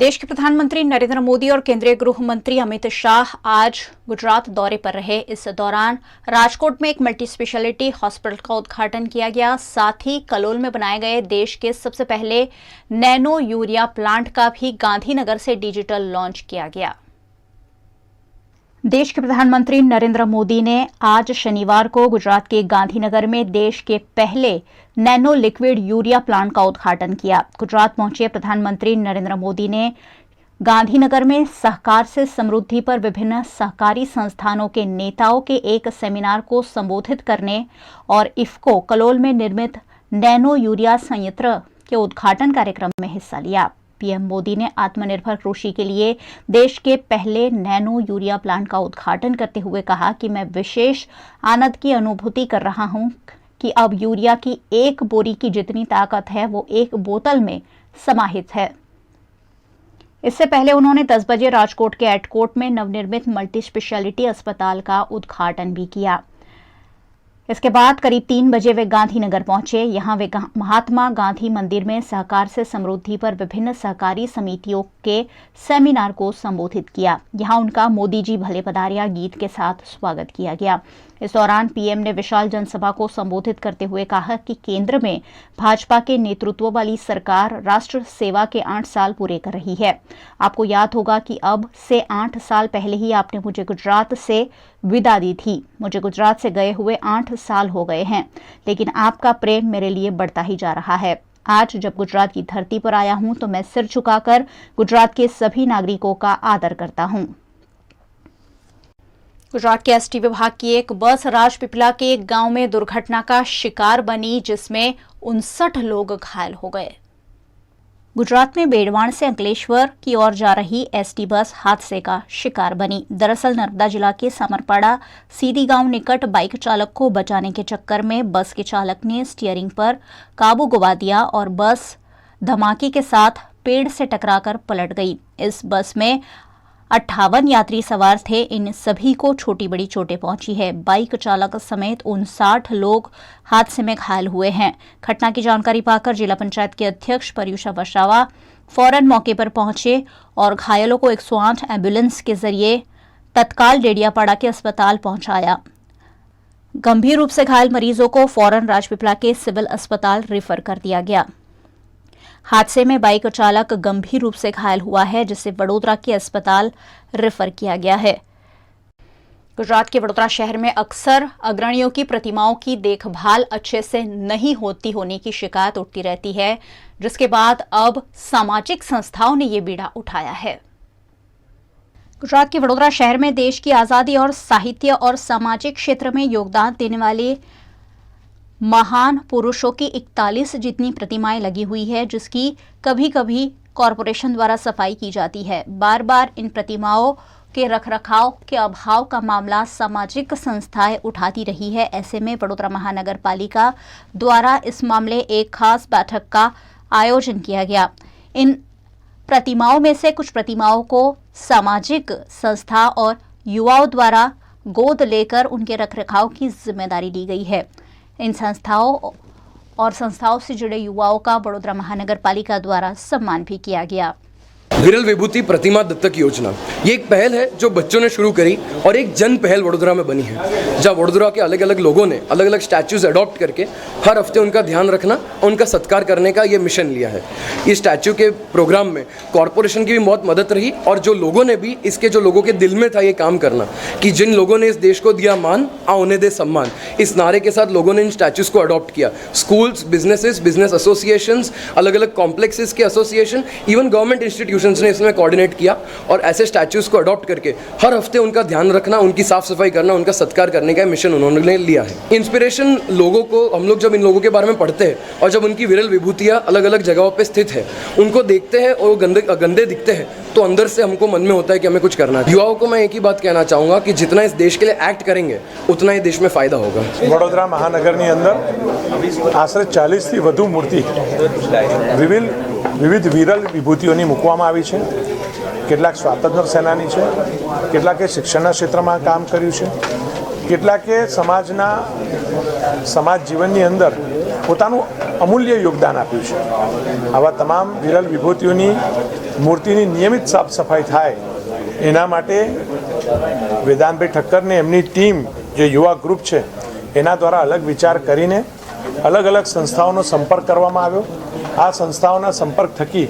देश के प्रधानमंत्री नरेंद्र मोदी और केंद्रीय गृह मंत्री अमित शाह आज गुजरात दौरे पर रहे। इस दौरान राजकोट में एक मल्टी स्पेशलिटी हॉस्पिटल का उद्घाटन किया गया। साथ ही कलोल में बनाए गए देश के सबसे पहले नैनो यूरिया प्लांट का भी गांधीनगर से डिजिटल लॉन्च किया गया। देश के प्रधानमंत्री नरेंद्र मोदी ने आज शनिवार को गुजरात के गांधीनगर में देश के पहले नैनो लिक्विड यूरिया प्लांट का उद्घाटन किया। गुजरात पहुंचे प्रधानमंत्री नरेंद्र मोदी ने गांधीनगर में सहकार से समृद्धि पर विभिन्न सहकारी संस्थानों के नेताओं के एक सेमिनार को संबोधित करने और इफ्को कलोल में निर्मित नैनो यूरिया संयंत्र के उद्घाटन कार्यक्रम में हिस्सा लिया। पीएम मोदी ने आत्मनिर्भर कृषि के लिए देश के पहले नैनो यूरिया प्लांट का उद्घाटन करते हुए कहा कि मैं विशेष आनंद की अनुभूति कर रहा हूं कि अब यूरिया की एक बोरी की जितनी ताकत है वो एक बोतल में समाहित है। इससे पहले उन्होंने 10 बजे राजकोट के एटकोट में नवनिर्मित मल्टी स्पेशलिटी अस्पताल का उद्घाटन भी किया। इसके बाद करीब 3 बजे वे गांधीनगर पहुंचे। यहां वे महात्मा गांधी मंदिर में सहकार से समृद्धि पर विभिन्न सहकारी समितियों के सेमिनार को संबोधित किया। यहां उनका मोदी जी भले पधारिया गीत के साथ स्वागत किया गया। इस दौरान पीएम ने विशाल जनसभा को संबोधित करते हुए कहा कि केंद्र में भाजपा के नेतृत्व वाली सरकार राष्ट्र सेवा के 8 साल पूरे कर रही है। आपको याद होगा कि अब से 8 साल पहले ही आपने मुझे गुजरात से विदा दी थी। मुझे गुजरात से गए हुए 8 साल हो गए हैं, लेकिन आपका प्रेम मेरे लिए बढ़ता ही जा रहा है। आज जब गुजरात की धरती पर आया हूं तो मैं सिर झुकाकर गुजरात के सभी नागरिकों का आदर करता हूं। गुजरात के एसटी विभाग की एक बस राजपीपला के एक गांव में दुर्घटना का शिकार बनी, जिसमें 59 लोग घायल हो गए। गुजरात में बेड़वाण से अंकलेश्वर की ओर जा रही एसटी बस हादसे का शिकार बनी। दरअसल नर्मदा जिला के समरपाड़ा सीधी गांव निकट बाइक चालक को बचाने के चक्कर में बस के चालक ने स्टीयरिंग पर काबू गुमा दिया और बस धमाके के साथ पेड़ से टकराकर पलट गई। इस बस में 58 यात्री सवार थे। इन सभी को छोटी बड़ी चोटें पहुंची है। बाइक चालक समेत 59 लोग हादसे में घायल हुए हैं। घटना की जानकारी पाकर जिला पंचायत के अध्यक्ष पर्युषा वसावा फौरन मौके पर पहुंचे और घायलों को 108 एम्बुलेंस के जरिए तत्काल डेडियापाड़ा के अस्पताल पहुंचाया। गंभीर रूप से घायल मरीजों को फौरन राजपीपला के सिविल अस्पताल रेफर कर दिया गया। हादसे में बाइक चालक गंभीर रूप से घायल हुआ है, जिसे वडोदरा के अस्पताल रेफर किया गया है। गुजरात के वडोदरा शहर में अक्सर अग्रणियों की प्रतिमाओं की देखभाल अच्छे से नहीं होने की शिकायत उठती रहती है, जिसके बाद अब सामाजिक संस्थाओं ने ये बीड़ा उठाया है। गुजरात के वडोदरा शहर में देश की आजादी और साहित्य और सामाजिक क्षेत्र में योगदान देने वाले महान पुरुषों की 41 जितनी प्रतिमाएं लगी हुई है, जिसकी कभी कभी कॉरपोरेशन द्वारा सफाई की जाती है। बार बार इन प्रतिमाओं के रखरखाव के अभाव का मामला सामाजिक संस्थाएं उठाती रही है। ऐसे में वडोदरा महानगर पालिका द्वारा इस मामले एक खास बैठक का आयोजन किया गया। इन प्रतिमाओं में से कुछ प्रतिमाओं को सामाजिक संस्था और युवाओं द्वारा गोद लेकर उनके रखरखाव की जिम्मेदारी ली गई है। इन संस्थाओं से जुड़े युवाओं का वडोदरा महानगर पालिका द्वारा सम्मान भी किया गया। विरल विभूति प्रतिमा दत्तक योजना ये एक पहल है जो बच्चों ने शुरू करी और एक जन पहल वडोदरा में बनी है, जहाँ वडोदरा के अलग अलग लोगों ने अलग अलग स्टैचूज अडॉप्ट करके हर हफ्ते उनका ध्यान रखना और उनका सत्कार करने का ये मिशन लिया है। ये स्टैचू के प्रोग्राम में कॉरपोरेशन की भी बहुत मदद रही और जो लोगों ने भी इसके जो लोगों के दिल में था ये काम करना कि जिन लोगों ने इस देश को दिया मान आ उन्हें दे सम्मान, इस नारे के साथ लोगों ने इन स्टैचूज को अडॉप्ट किया। स्कूल्स, बिजनेसेस, बिजनेस एसोसिएशंस, अलग अलग कॉम्प्लेक्सेस के एसोसिएशन, इवन गवर्नमेंट इंस्टीट्यूशंस ने इसमें कोऑर्डिनेट किया और ऐसे स्टैचूज को अडॉप्ट करके हर हफ्ते उनका ध्यान रखना, उनकी साफ सफाई करना, उनका सत्कार करने का मिशन उन्होंने लिया है। इंस्पिरेशन लोगों को, हम लोग जब इन लोगों के बारे में पढ़ते हैं और जब उनकी विरल विभूतियां अलग अलग जगहों पे स्थित है, उनको देखते हैं और गंदे दिखते हैं, तो अंदर से हमको मन में होता है कि हमें कुछ करना है। युवाओं को मैं एक ही बात कहना चाहूँगा कि जितना इस देश के लिए एक्ट करेंगे उतना ही देश में फायदा होगा। वडोदरा महानगરની અંદર આશરે 40થી વધુ મૂર્તિ વિવિધ વિરલ વિભૂતિઓની મૂકવામાં આવી છે। કેટલાક સ્વાતંત્ર્ય સેનાની છે, કેટલાકે શિક્ષણના ક્ષેત્રમાં કામ કર્યું છે, કેટલાકે સમાજ જીવનની અંદર પોતાનું અમૂલ્ય યોગદાન આપ્યું છે. આવા તમામ વિરલ વિભૂતિઓની મૂર્તિની નિયમિત સાફ સફાઈ થાય એના માટે વેદાંતભાઈ ઠક્કરને એમની ટીમ જે યુવા ગ્રુપ છે એના દ્વારા અલગ વિચાર કરીને અલગ અલગ સંસ્થાઓનો સંપર્ક કરવામાં આવ્યો. આ સંસ્થાઓના સંપર્ક થકી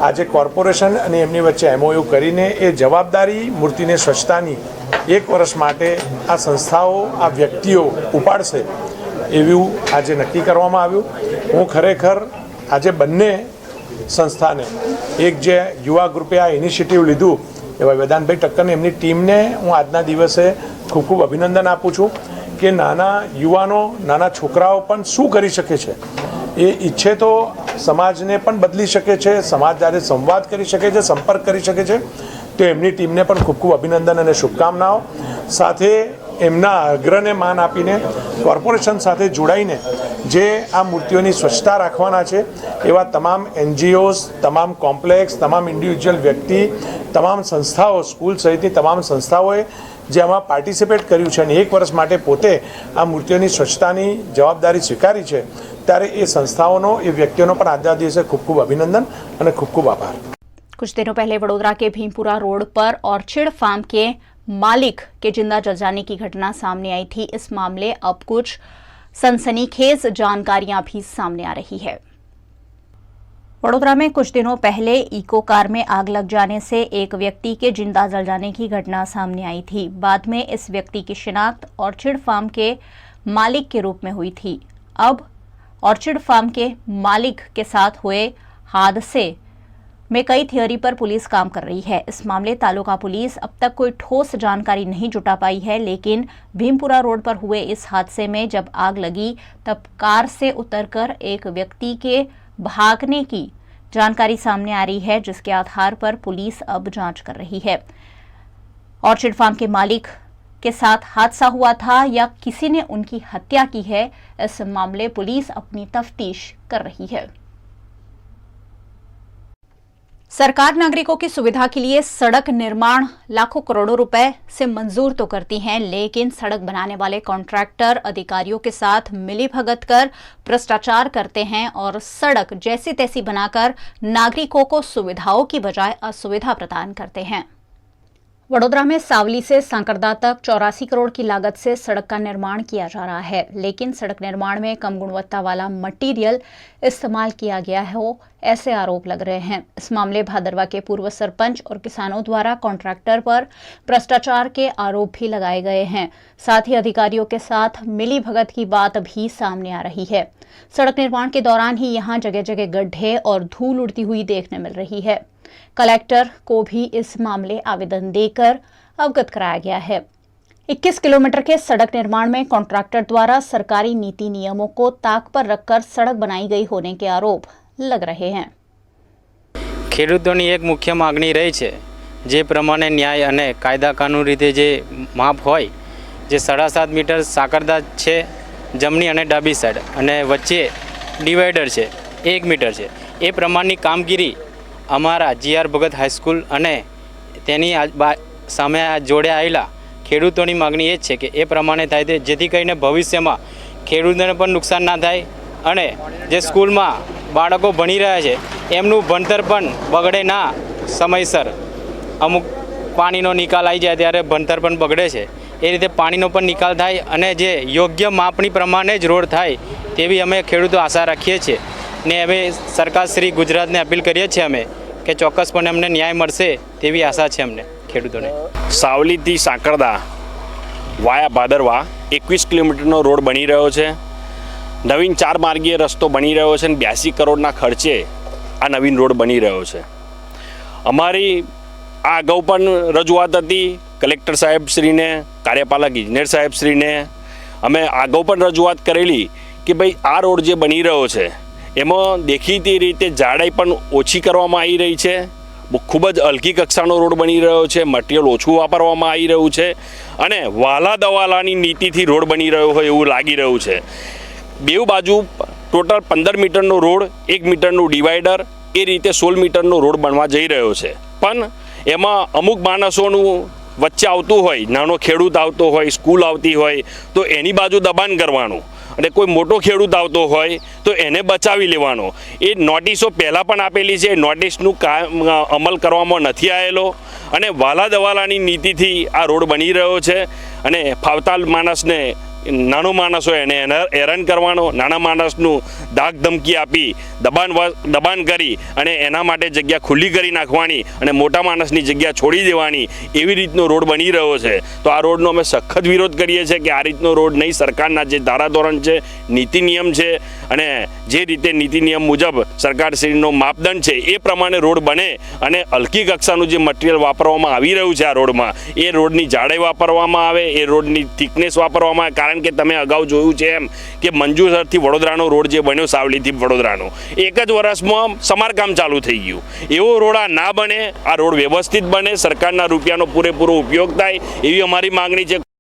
આજે કોર્પોરેશન અને એમની વચ્ચે MOU કરીને એ જવાબદારી મૂર્તિને સ્વચ્છતાની 1 વર્ષ માટે આ સંસ્થાઓ આ વ્યક્તિઓ ઉપાડશે એવું આજે નક્કી કરવામાં આવ્યું. હું ખરેખર આજે બંને સંસ્થાને એક જે યુવા ગ્રુપે આ ઇનિશિયેટિવ લીધું એવા વેદાંતભાઈ ઠક્કરને એમની ટીમને હું આજના દિવસે ખૂબ ખૂબ અભિનંદન આપું છું કે નાના યુવાનો નાના છોકરાઓ પણ શું કરી શકે છે એ ઈચ્છે તો સમાજને પણ બદલી શકે છે, સમાજ સાથે સંવાદ કરી શકે છે, સંપર્ક કરી શકે છે. તો એમની ટીમને પણ ખૂબ ખૂબ અભિનંદન અને શુભકામનાઓ. સાથે એમના આગ્રહને માન આપીને કોર્પોરેશન સાથે જોડાઈને જે આ મૂર્તિઓની સ્વચ્છતા રાખવાના છે એવા તમામ NGOs, તમામ કોમ્પ્લેક્સ, તમામ ઇન્ડિવિજ્યુઅલ વ્યક્તિ, તમામ સંસ્થાઓ, સ્કૂલ સહિતની તમામ સંસ્થાઓએ જે આમાં પાર્ટિસિપેટ કર્યું છે અને 1 વર્ષ માટે પોતે આ મૂર્તિઓની સ્વચ્છતાની જવાબદારી સ્વીકારી છે ત્યારે એ સંસ્થાઓનો એ વ્યક્તિઓનો પણ આજના દિવસે ખૂબ ખૂબ અભિનંદન અને ખૂબ ખૂબ आभार. कुछ दिनों पहले वडोदरा के भीमपुरा रोड पर ऑर्चिड फार्म के मालिक के जिंदा जल जाने की घटना सामने आई थी. इस मामले अब कुछ सनसनीखेज जानकारियां भी सामने आ रही है. वडोदरा में कुछ दिनों पहले इको कार में आग लग जाने से एक व्यक्ति के जिंदा जल जाने की घटना सामने आई थी. बाद में इस व्यक्ति की शिनाख्त ऑर्चिड फार्म के मालिक के रूप में हुई थी. अब ऑर्चिड फार्म के मालिक के साथ हुए हादसे में कई थियरी पर पुलिस काम कर रही है. इस मामले तालुका पुलिस अब तक कोई ठोस जानकारी नहीं जुटा पाई है, लेकिन भीमपुरा रोड पर हुए इस हादसे में जब आग लगी तब कार से उतरकर एक व्यक्ति के भागने की जानकारी सामने आ रही है, जिसके आधार पर पुलिस अब जांच कर रही है. ऑर्चिड फार्म के मालिक के साथ हादसा हुआ था या किसी ने उनकी हत्या की है, इस मामले पुलिस अपनी तफ्तीश कर रही है. सरकार नागरिकों की सुविधा के लिए सड़क निर्माण लाखों करोड़ों रुपए से मंजूर तो करती है, लेकिन सड़क बनाने वाले कॉन्ट्रैक्टर अधिकारियों के साथ मिलीभगत कर भ्रष्टाचार करते हैं और सड़क जैसी तैसी बनाकर नागरिकों को सुविधाओं की बजाय असुविधा प्रदान करते हैं. वडोदरा में सावली से सांकरदा तक 84 करोड़ की लागत से सड़क का निर्माण किया जा रहा है, लेकिन सड़क निर्माण में कम गुणवत्ता वाला मटेरियल इस्तेमाल किया गया हो, ऐसे आरोप लग रहे हैं. इस मामले भादरवा के पूर्व सरपंच और किसानों द्वारा कॉन्ट्रैक्टर पर भ्रष्टाचार के आरोप भी लगाए गए हैं. साथ ही अधिकारियों के साथ मिलीभगत की बात भी सामने आ रही है. सड़क निर्माण के दौरान ही यहाँ जगह जगह गड्ढे और धूल उड़ती हुई देखने मिल रही है. कलेक्टर को भी इस मामले आवेदन देकर अवगत कराया गया है. 21 किलोमीटर के सड़क निर्माण में कॉन्ट्रैक्टर द्वारा सरकारी नीति नियमों को ताक पर रखकर सड़क बनाई गई होने के आरोप लग रहे हैं. ખેડૂતોની એક મુખ્ય માગણી રહી છે જે પ્રમાણે ન્યાય અને કાયદા કાનૂન રીતે જે માપ હોય, જે 7.5 મીટર સાકરદા છે જમણી અને ડાબી સાઈડ અને વચ્ચે ડિવાઈડર છે 1 મીટર છે, એ પ્રમાણની કામગીરી અમારા GR ભગત હાઈસ્કૂલ અને તેની સામે જોડે આવેલા ખેડૂતોની માગણી એ જ છે કે એ પ્રમાણે થાય તે જેથી કરીને ભવિષ્યમાં ખેડૂતોને પણ નુકસાન ના થાય અને જે સ્કૂલમાં બાળકો ભણી રહ્યા છે એમનું ભણતર પણ બગડે ના. સમયસર અમુક પાણીનો નિકાલ આવી જાય ત્યારે ભણતર પણ બગડે છે, એ રીતે પાણીનો પણ નિકાલ થાય અને જે યોગ્ય માપણી પ્રમાણે જ રોડ થાય તેવી અમે ખેડૂતો આશા રાખીએ છીએ. ને અમે સરકારશ્રી ગુજરાતને અપીલ કરીએ છીએ અમે કે ચોક્કસપણે અમને ન્યાય મળશે તેવી આશા છે અમને ખેડૂતોને. સાવલીથી સાંકરદા વાયા ભાદરવા 21 કિલોમીટરનો રોડ બની રહ્યો છે. નવીન 4 માર્ગીય રસ્તો બની રહ્યો છે અને 82 કરોડના ખર્ચે આ નવીન રોડ બની રહ્યો છે. અમારી આ અગાઉ પણ રજૂઆત હતી કલેક્ટર સાહેબશ્રીને, કાર્યપાલક ઇજનેર સાહેબશ્રીને. અમે અગાઉ પણ રજૂઆત કરેલી કે ભાઈ આ રોડ જે બની રહ્યો છે એમાં દેખીતી રીતે જાડાઈ પણ ઓછી કરવામાં આવી રહી છે. ખૂબ જ હલકી કક્ષાનો રોડ બની રહ્યો છે, મટીરિયલ ઓછું વાપરવામાં આવી રહ્યું છે અને વાલા દવાલાની નીતિથી રોડ બની રહ્યો હોય એવું લાગી રહ્યું છે. બેઉ બાજુ ટોટલ 15 મીટરનો રોડ, 1 મીટરનું ડિવાઈડર, એ રીતે 16 મીટરનો રોડ બનવા જઈ રહ્યો છે. પણ એમાં અમુક માણસોનું વચ્ચે આવતું હોય, નાનો ખેડૂત આવતો હોય, સ્કૂલ આવતી હોય તો એની બાજુ દબાણ કરવાનું અને કોઈ મોટો ખેડૂત આવતો હોય તો એને બચાવી લેવાનો. એ નોટિસો પહેલાં પણ આપેલી છે, નોટિસનું અમલ કરવામાં નથી આવેલો અને વાલા દવાલાની નીતિથી આ રોડ બની રહ્યો છે. અને ફાવતા માણસને, નાનો માણસ હોય એને હેરાન કરવાનો, નાના માણસનું ધાક ધમકી આપી દબાણ કરી અને એના માટે જગ્યા ખુલ્લી કરી નાખવાની અને મોટા માણસની જગ્યા છોડી દેવાની, એવી રીતનો રોડ બની રહ્યો છે. તો આ રોડનો અમે સખત વિરોધ કરીએ છીએ કે આ રીતનો રોડ નહીં. સરકારના જે ધારાધોરણ છે, નીતિ નિયમ છે અને જે રીતે નીતિ નિયમ મુજબ સરકારશ્રીનો માપદંડ છે એ પ્રમાણે રોડ બને અને હલકી કક્ષાનું જે મટીરિયલ વાપરવામાં આવી રહ્યું છે આ રોડમાં, એ રોડની જાડાઈ વાપરવામાં આવે, એ રોડની થિકનેસ વાપરવામાં આવે. કારણ કે તમે અગાઉ જોયું છે એમ કે મંજુસરથી વડોદરાનો રોડ જે બન્યો, સાવલીથી વડોદરાનો, એક જ વર્ષમાં સમારકામ ચાલુ થઈ ગયું. એવો રોડ આ ના બને, આ રોડ વ્યવસ્થિત બને, સરકારના રૂપિયાનો પૂરેપૂરો ઉપયોગ થાય એવી અમારી માગણી છે.